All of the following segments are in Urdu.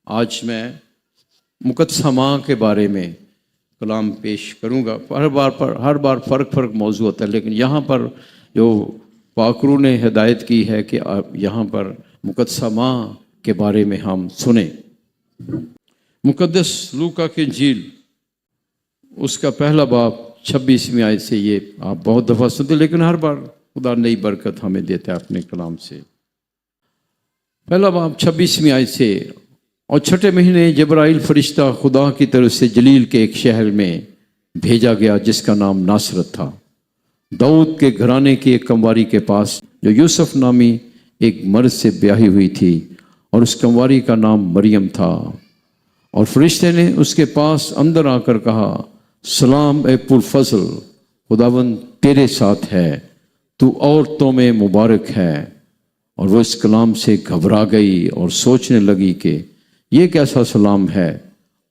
آج میں مقدسہ ماں کے بارے میں کلام پیش کروں گا۔ ہر بار فرق موضوع ہوتا ہے، لیکن یہاں پر جو پاکرو نے ہدایت کی ہے کہ آپ یہاں پر مقدسہ ماں کے بارے میں ہم سنیں۔ مقدس لوکا کی انجیل اس کا پہلا باب 26ویں آیت سے، یہ آپ بہت دفعہ سنتے، لیکن ہر بار خدا نئی برکت ہمیں دیتا ہے اپنے کلام سے۔ پہلا باب 26ویں آیت سے، اور چھٹے مہینے جبرائیل فرشتہ خدا کی طرف سے جلیل کے ایک شہر میں بھیجا گیا جس کا نام ناصرت تھا، داؤد کے گھرانے کی ایک کنواری کے پاس، جو یوسف نامی ایک مرد سے بیاہی ہوئی تھی، اور اس کنواری کا نام مریم تھا۔ اور فرشتے نے اس کے پاس اندر آ کر کہا، سلام اے پرفضل، خداوند تیرے ساتھ ہے، تو عورتوں میں مبارک ہے۔ اور وہ اس کلام سے گھبرا گئی اور سوچنے لگی کہ یہ کیسا سلام ہے۔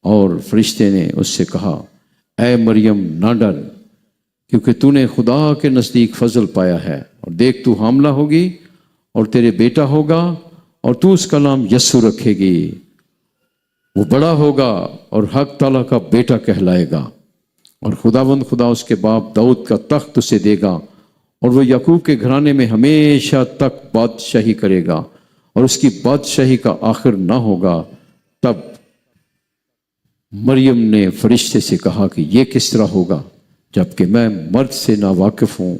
اور فرشتے نے اس سے کہا، اے مریم نہ ڈر، کیونکہ تو نے خدا کے نزدیک فضل پایا ہے، اور دیکھ تو حاملہ ہوگی اور تیرے بیٹا ہوگا، اور تو اس کا نام یسوع رکھے گی۔ وہ بڑا ہوگا اور حق تعالیٰ کا بیٹا کہلائے گا، اور خداوند خدا اس کے باپ داؤد کا تخت اسے دے گا، اور وہ یعقوب کے گھرانے میں ہمیشہ تک بادشاہی کرے گا، اور اس کی بادشاہی کا آخر نہ ہوگا۔ تب مریم نے فرشتے سے کہا کہ یہ کس طرح ہوگا جبکہ میں مرد سے ناواقف ہوں؟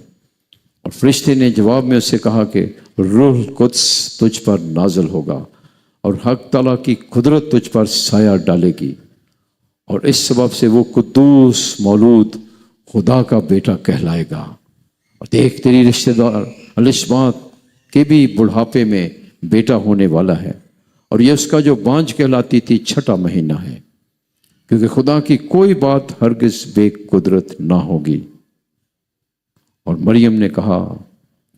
اور فرشتے نے جواب میں اسے کہا کہ روح القدس تجھ پر نازل ہوگا، اور حق تعالیٰ کی قدرت تجھ پر سایہ ڈالے گی، اور اس سبب سے وہ قدوس مولود خدا کا بیٹا کہلائے گا۔ اور دیکھ تیری رشتہ دار الشبات کے بھی بڑھاپے میں بیٹا ہونے والا ہے، اور یہ اس کا جو بانجھ کہلاتی تھی 6واں مہینہ ہے، کیونکہ خدا کی کوئی بات ہرگز بے قدرت نہ ہوگی۔ اور مریم نے کہا،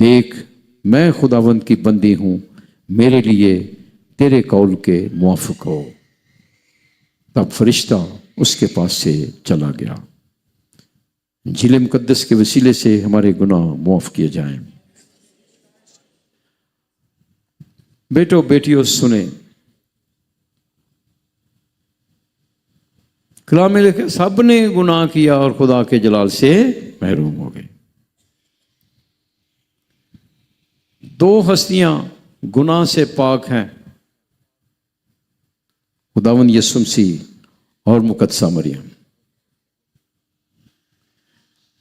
دیکھ میں خداوند کی بندی ہوں، میرے لیے تیرے قول کے موافق ہو۔ تب فرشتہ اس کے پاس سے چلا گیا۔ انجیل مقدس کے وسیلے سے ہمارے گناہ معاف کیے جائیں۔ بیٹو بیٹیوں سنیں، کلام میں لکھا سب نے گناہ کیا اور خدا کے جلال سے محروم ہو گئے۔ دو ہستیاں گناہ سے پاک ہیں، خداوند یسوع مسیح اور مقدسہ مریم۔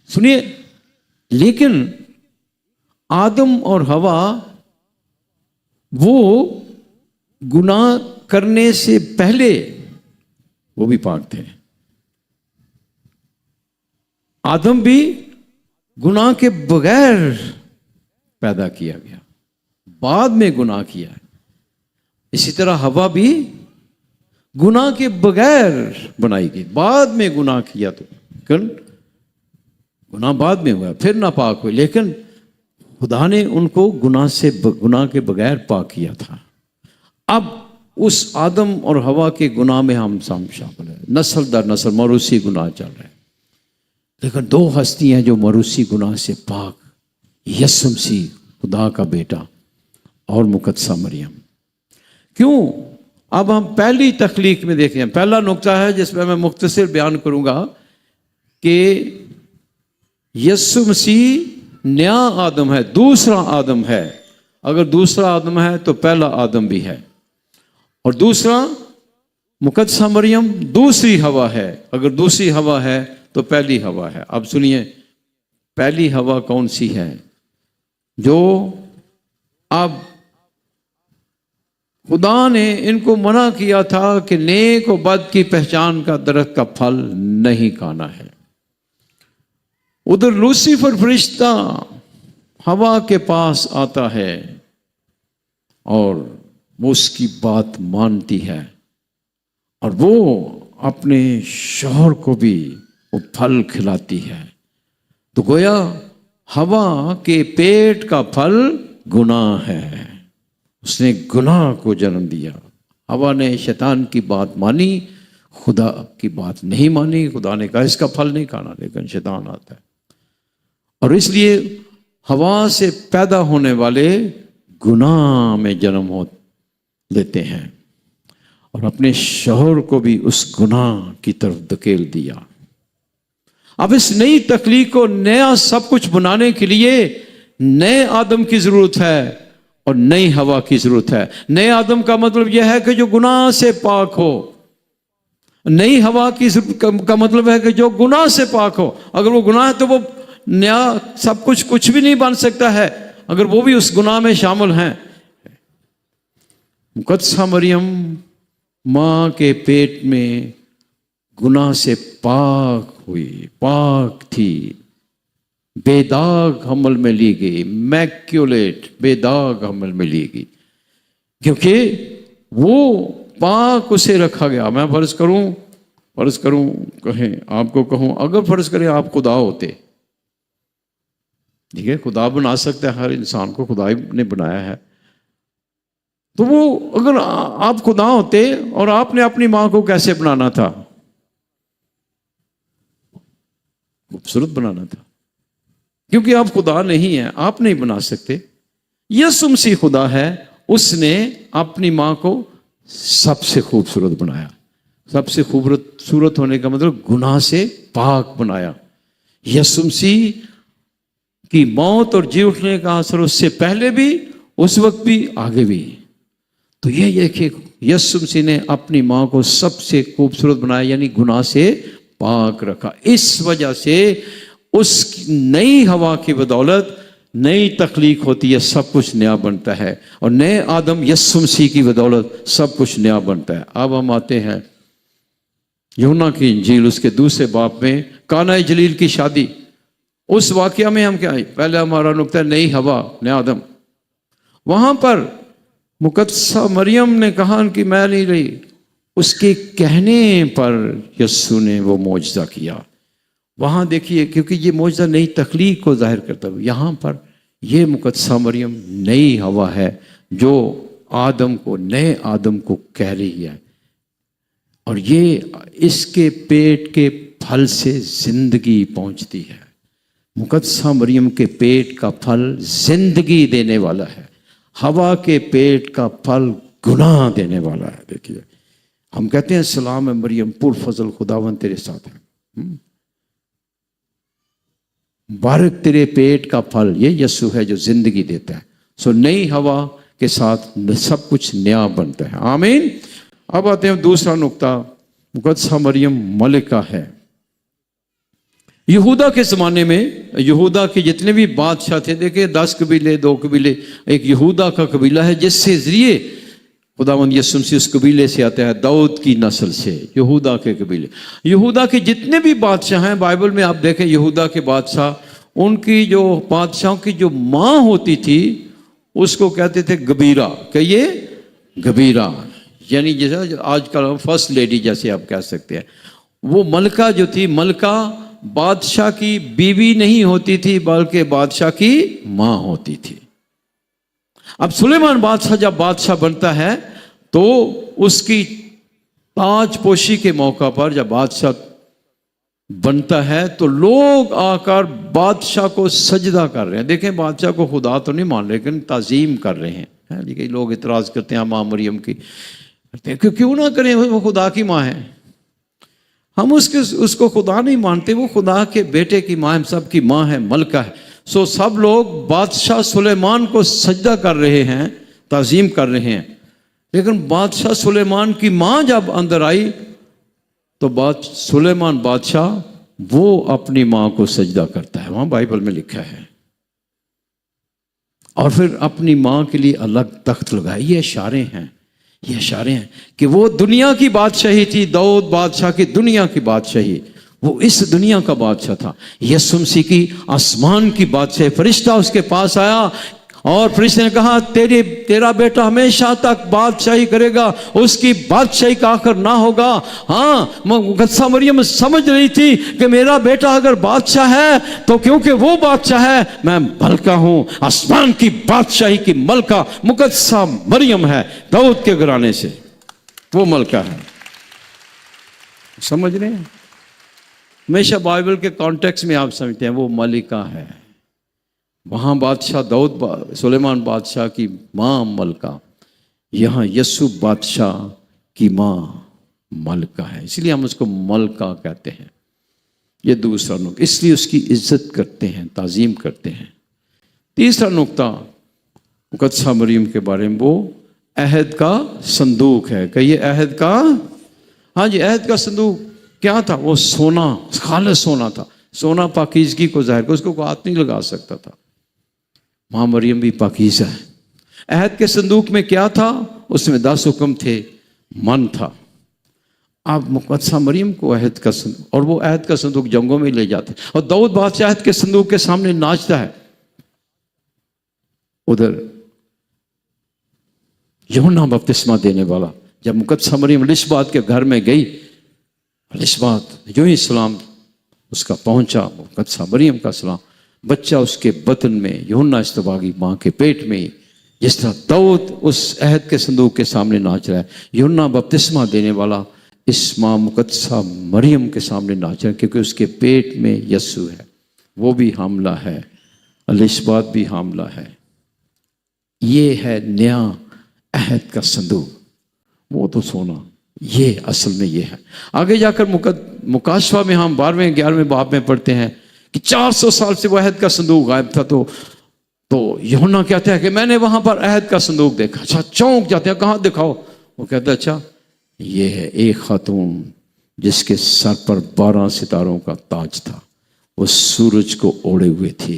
سنیے، لیکن آدم اور حوا وہ گناہ کرنے سے پہلے وہ بھی پاک تھے۔ آدم بھی گناہ کے بغیر پیدا کیا گیا، بعد میں گناہ کیا۔ اسی طرح حوا بھی گناہ کے بغیر بنائی گئی، بعد میں گناہ کیا، تو لیکن گناہ بعد میں ہوا، پھر ناپاک ہوئے، لیکن خدا نے ان کو گناہ کے بغیر پاک کیا تھا۔ اب اس آدم اور حوا کے گناہ میں ہم شامل ہیں، نسل در نسل موروثی گناہ چل رہے ہیں، لیکن دو ہستی ہیں جو موروثی گناہ سے پاک، یسوع مسیح خدا کا بیٹا اور مقدسہ مریم۔ کیوں؟ اب ہم پہلی تخلیق میں دیکھیں، پہلا نقطہ ہے جس میں مختصر بیان کروں گا کہ یسوع مسیح نیا آدم ہے، دوسرا آدم ہے۔ اگر دوسرا آدم ہے تو پہلا آدم بھی ہے، اور دوسرا مقدسہ مریم دوسری حوا ہے، اگر دوسری حوا ہے تو پہلی حوا ہے۔ اب سنیے، پہلی حوا کون سی ہے؟ جو اب خدا نے ان کو منع کیا تھا کہ نیک و بد کی پہچان کا درخت کا پھل نہیں کھانا ہے۔ ادھر لوسیفر فرشتہ حوا کے پاس آتا ہے اور وہ اس کی بات مانتی ہے، اور وہ اپنے شوہر کو بھی وہ پھل کھلاتی ہے۔ تو گویا حوا کے پیٹ کا پھل گناہ ہے، اس نے گناہ کو جنم دیا۔ حوا نے شیطان کی بات مانی، خدا کی بات نہیں مانی۔ خدا نے کہا اس کا پھل نہیں کھانا، لیکن شیطان آتا ہے، اور اس لیے حوا سے پیدا ہونے والے گناہ میں جنم لیتے ہیں۔ اور اپنے شوہر کو بھی اس گناہ کی طرف دھکیل دیا۔ اب اس نئی تخلیق کو نیا سب کچھ بنانے کے لیے نئے آدم کی ضرورت ہے اور نئی ہوا کی ضرورت ہے۔ نئے آدم کا مطلب یہ ہے کہ جو گناہ سے پاک ہو، نئی ہوا کا مطلب ہے کہ جو گناہ سے پاک ہو۔ اگر وہ گناہ ہے تو وہ نیا سب کچھ بھی نہیں بن سکتا ہے اگر وہ بھی اس گناہ میں شامل ہیں۔ مقدسہ مریم ماں کے پیٹ میں گناہ سے پاک ہوئی، پاک تھی، بے داغ حمل میں لی گئی، میکیولیٹ، بے داغ حمل میں لی گئی، کیونکہ وہ پاک اسے رکھا گیا۔ میں فرض کروں کہیں آپ کو کہوں، اگر فرض کریں آپ خدا ہوتے، ٹھیک ہے، خدا بنا سکتا ہے ہر انسان کو، خدا نے بنایا ہے، تو وہ اگر آپ خدا ہوتے اور آپ نے اپنی ماں کو کیسے بنانا تھا؟ خوبصورت بنانا تھا، کیونکہ آپ خدا نہیں ہیں، آپ نہیں بنا سکتے۔ یسوع مسیح خدا ہے، اس نے اپنی ماں کو سب سے خوبصورت بنایا۔ سب سے خوبصورت ہونے کا مطلب گناہ سے پاک بنایا۔ یسوع مسیح کی موت اور جی اٹھنے کا اثر اس سے پہلے بھی، اس وقت بھی، آگے بھی۔ تو یہ کہ یسوع مسیح نے اپنی ماں کو سب سے خوبصورت بنایا، یعنی گناہ سے پاک رکھا۔ اس وجہ سے اس نئی ہوا کی بدولت نئی تخلیق ہوتی ہے، سب کچھ نیا بنتا ہے، اور نئے آدم یسوع مسیح کی بدولت سب کچھ نیا بنتا ہے۔ اب ہم آتے ہیں یوحنا کی انجیل، اس کے دوسرے باب میں کانا جلیل کی شادی۔ اس واقعہ میں ہم کیا ہے، پہلے ہمارا نقطہ نئی ہوا، نیا آدم۔ وہاں پر مقدسہ مریم نے کہا کہ میں نہیں رہی، اس کے کہنے پر یسوع نے وہ معجزہ کیا۔ وہاں دیکھیے، کیونکہ یہ معجزہ نئی تخلیق کو ظاہر کرتا ہے، یہاں پر یہ مقدسہ مریم نئی ہوا ہے جو آدم کو، نئے آدم کو کہہ رہی ہے، اور یہ اس کے پیٹ کے پھل سے زندگی پہنچتی ہے۔ مقدسہ مریم کے پیٹ کا پھل زندگی دینے والا ہے، ہوا کے پیٹ کا پھل گناہ دینے والا ہے۔ دیکھیے، ہم کہتے ہیں سلام ہے مریم پر فضل، خداوند تیرے ساتھ ہے، بارک تیرے پیٹ کا پھل، یہ یسوع ہے جو زندگی دیتا ہے۔ سو نئی ہوا کے ساتھ سب کچھ نیا بنتا ہے۔ آمین۔ اب آتے ہیں دوسرا نقطہ، مقدسہ مریم ملکہ ہے۔ یہودا کے زمانے میں، یہودا کے جتنے بھی بادشاہ تھے، دیکھیں 10 قبیلے، 2 قبیلے، ایک یہودا کا قبیلہ ہے جس سے ذریعے خداوند یسوع مسیح اس قبیلے سے آتا ہے، داؤد کی نسل سے، یہودا کے قبیلے۔ یہودا کے جتنے بھی بادشاہ ہیں بائبل میں آپ دیکھیں، یہودا کے بادشاہ، ان کی جو بادشاہوں کی جو ماں ہوتی تھی اس کو کہتے تھے گبیرہ، کہ یہ گبیرہ، یعنی جیسے آج کل فرسٹ لیڈی جیسے آپ کہہ سکتے ہیں۔ وہ ملکہ جو تھی، ملکہ بادشاہ کی بیوی نہیں ہوتی تھی بلکہ بادشاہ کی ماں ہوتی تھی۔ اب سلیمان بادشاہ جب بادشاہ بنتا ہے تو اس کی تاج پوشی کے موقع پر جب بادشاہ بنتا ہے تو لوگ آ کر بادشاہ کو سجدہ کر رہے ہیں۔ دیکھیں، بادشاہ کو خدا تو نہیں مان رہے لیکن تعظیم کر رہے ہیں۔ دیکھیں، لوگ اعتراض کرتے ہیں ماں مریم کی، کیوں نہ کریں، وہ خدا کی ماں ہے، ہم اس کو خدا نہیں مانتے، وہ خدا کے بیٹے کی ماں ہے، سب کی ماں ہے، ملکہ ہے۔ سو سب لوگ بادشاہ سلیمان کو سجدہ کر رہے ہیں، تعظیم کر رہے ہیں، لیکن بادشاہ سلیمان کی ماں جب اندر آئی تو سلیمان بادشاہ وہ اپنی ماں کو سجدہ کرتا ہے، وہاں بائبل میں لکھا ہے، اور پھر اپنی ماں کے لیے الگ تخت لگایا۔ یہ اشارے ہیں کہ وہ دنیا کی بادشاہی تھی، داؤد بادشاہ کی دنیا کی بادشاہی، وہ اس دنیا کا بادشاہ تھا۔ یسوع مسیح کی آسمان کی بادشاہی، فرشتہ اس کے پاس آیا اور فرشتے نے کہا تیرا بیٹا ہمیشہ تک بادشاہی کرے گا، اس کی بادشاہی کا آخر نہ ہوگا۔ ہاں، مقدسہ مریم سمجھ رہی تھی کہ میرا بیٹا اگر بادشاہ ہے تو کیونکہ وہ بادشاہ ہے، میں ملکہ ہوں، آسمان کی بادشاہی کی ملکہ مقدسہ مریم ہے، داؤد کے گھرانے سے وہ ملکہ ہے۔ سمجھ رہے ہیں؟ ہمیشہ بائبل کے کانٹیکس میں آپ سمجھتے ہیں وہ ملکہ ہے۔ وہاں بادشاہ داؤد، سلیمان بادشاہ کی ماں ملکہ، یہاں یسوع بادشاہ کی ماں ملکہ ہے، اس لیے ہم اس کو ملکہ کہتے ہیں۔ یہ دوسرا نقطہ، اس لیے اس کی عزت کرتے ہیں، تعظیم کرتے ہیں۔ تیسرا نقطہ مقدسہ مریم کے بارے میں، وہ عہد کا صندوق ہے۔ کہیے عہد کا، ہاں جی، عہد کا صندوق کیا تھا؟ وہ سونا، خالص سونا تھا۔ سونا پاکیزگی کو ظاہر کر، اس کو کوئی ہاتھ نہیں لگا سکتا تھا۔ ماں مریم بھی پاکیزہ ہے۔ عہد کے صندوق میں کیا تھا؟ اس میں 10 حکم تھے، من تھا۔ آپ مقدسہ مریم کو عہد کا صندوق، اور وہ عہد کا صندوق جنگوں میں لے جاتے، اور داؤد بادشاہ عہد کے صندوق کے سامنے ناچتا ہے۔ ادھر یوحنا بپتسمہ دینے والا جب مقدسہ مریم الصبات کے گھر میں گئی، الصبات جو ہی سلام اس کا پہنچا، مقدسہ مریم کا سلام، بچہ اس کے بطن میں، یوحنا استباغی ماں کے پیٹ میں، جس طرح داؤد اس عہد کے صندوق کے سامنے ناچ رہا ہے، یوحنا بپتسمہ دینے والا اس ماں مقدسہ مریم کے سامنے ناچ رہا ہے، کیونکہ اس کے پیٹ میں یسوع ہے، وہ بھی حاملہ ہے، الصبات بھی حاملہ ہے۔ یہ ہے نیا عہد کا صندوق، وہ تو سونا، یہ اصل میں یہ ہے۔ آگے جا کر مکاشفہ میں ہم 12ویں 11ویں باب میں پڑھتے ہیں کہ 400 سال سے وہ عہد کا صندوق غائب تھا، تو یوحنا کہتا ہے کہ میں نے وہاں پر عہد کا صندوق دیکھا۔ اچھا، چونک جاتے ہیں، کہاں دکھاؤ؟ وہ کہتا ہے اچھا یہ ہے ایک خاتون جس کے سر پر 12 ستاروں کا تاج تھا، وہ سورج کو اوڑے ہوئے تھی،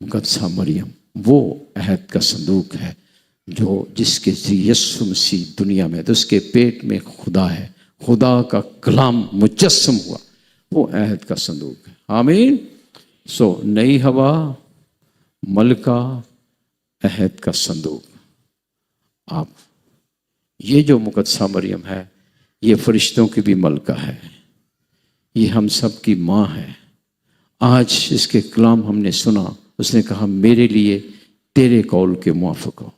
مقدسہ مریم۔ وہ عہد کا صندوق ہے جو جس کے ذریعے یسوع مسیح دنیا میں، تو اس کے پیٹ میں خدا ہے، خدا کا کلام مجسم ہوا، وہ عہد کا صندوق ہے۔ آمین۔ نئی ہوا، ملکہ، عہد کا صندوق۔ آپ یہ جو مقدسہ مریم ہے، یہ فرشتوں کی بھی ملکہ ہے، یہ ہم سب کی ماں ہے۔ آج اس کے کلام ہم نے سنا، اس نے کہا میرے لیے تیرے قول کے موافق ہو۔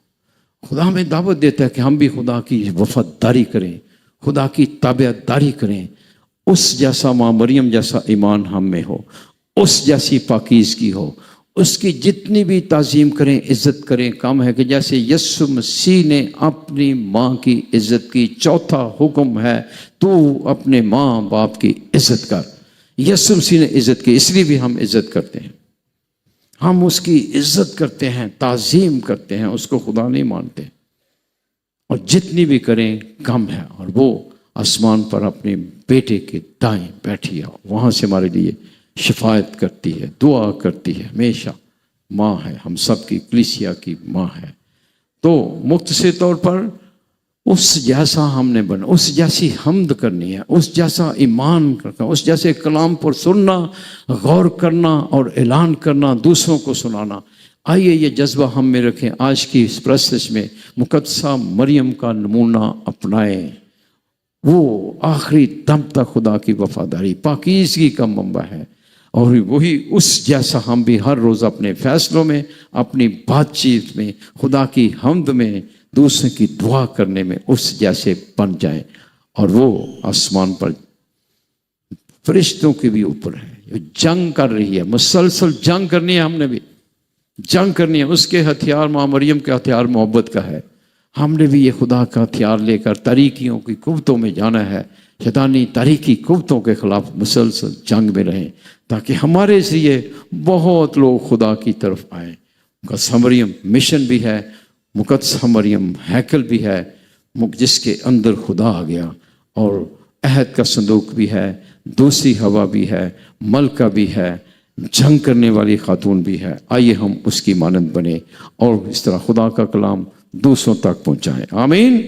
خدا ہمیں دعوت دیتا ہے کہ ہم بھی خدا کی وفاداری کریں، خدا کی تابعداری داری کریں، اس جیسا ماں مریم جیسا ایمان ہم میں ہو، اس جیسی پاکیزگی ہو، اس کی جتنی بھی تعظیم کریں، عزت کریں، کم ہے کہ جیسے یسوع مسیح نے اپنی ماں کی عزت کی۔ چوتھا حکم ہے تو اپنے ماں باپ کی عزت کر۔ یسوع مسیح نے عزت کی، اس لیے بھی ہم عزت کرتے ہیں، ہم اس کی عزت کرتے ہیں، تعظیم کرتے ہیں، اس کو خدا نہیں مانتے، اور جتنی بھی کریں کم ہے۔ اور وہ آسمان پر اپنے بیٹے کے دائیں بیٹھی ہے، وہاں سے ہمارے لیے شفاعت کرتی ہے، دعا کرتی ہے، ہمیشہ ماں ہے، ہم سب کی کلیسیا کی ماں ہے۔ تو مختصر طور پر اس جیسا ہم نے بنا، اس جیسی حمد کرنی ہے، اس جیسا ایمان کرنا، اس جیسے کلام پر سننا، غور کرنا اور اعلان کرنا، دوسروں کو سنانا۔ آئیے یہ جذبہ ہم میں رکھیں، آج کی اس پرستش میں مقدسہ مریم کا نمونہ اپنائیں۔ وہ آخری دم تک خدا کی وفاداری، پاکیزگی کا منبع ہے، اور وہی اس جیسا ہم بھی ہر روز اپنے فیصلوں میں، اپنی بات چیت میں، خدا کی حمد میں، دوسرے کی دعا کرنے میں اس جیسے بن جائیں۔ اور وہ آسمان پر فرشتوں کے بھی اوپر ہے، جو جنگ کر رہی ہے، مسلسل جنگ کرنی ہے، ہم نے بھی جنگ کرنی ہے۔ اس کے ہتھیار، ماں مریم کے ہتھیار محبت کا ہے، ہم نے بھی یہ خدا کا ہتھیار لے کر تاریکیوں کی قوتوں میں جانا ہے، شیطانی تاریکی قوتوں کے خلاف مسلسل جنگ میں رہیں، تاکہ ہمارے ذریعے بہت لوگ خدا کی طرف آئیں۔ مقدسہ مریم مشن بھی ہے، مقدسہ مریم ہیکل بھی ہے جس کے اندر خدا آ گیا، اور عہد کا صندوق بھی ہے، دوسری ہوا بھی ہے، ملکہ بھی ہے، جنگ کرنے والی خاتون بھی ہے۔ آئیے ہم اس کی مانند بنیں اور اس طرح خدا کا کلام دوسروں تک پہنچائیں۔ آمین۔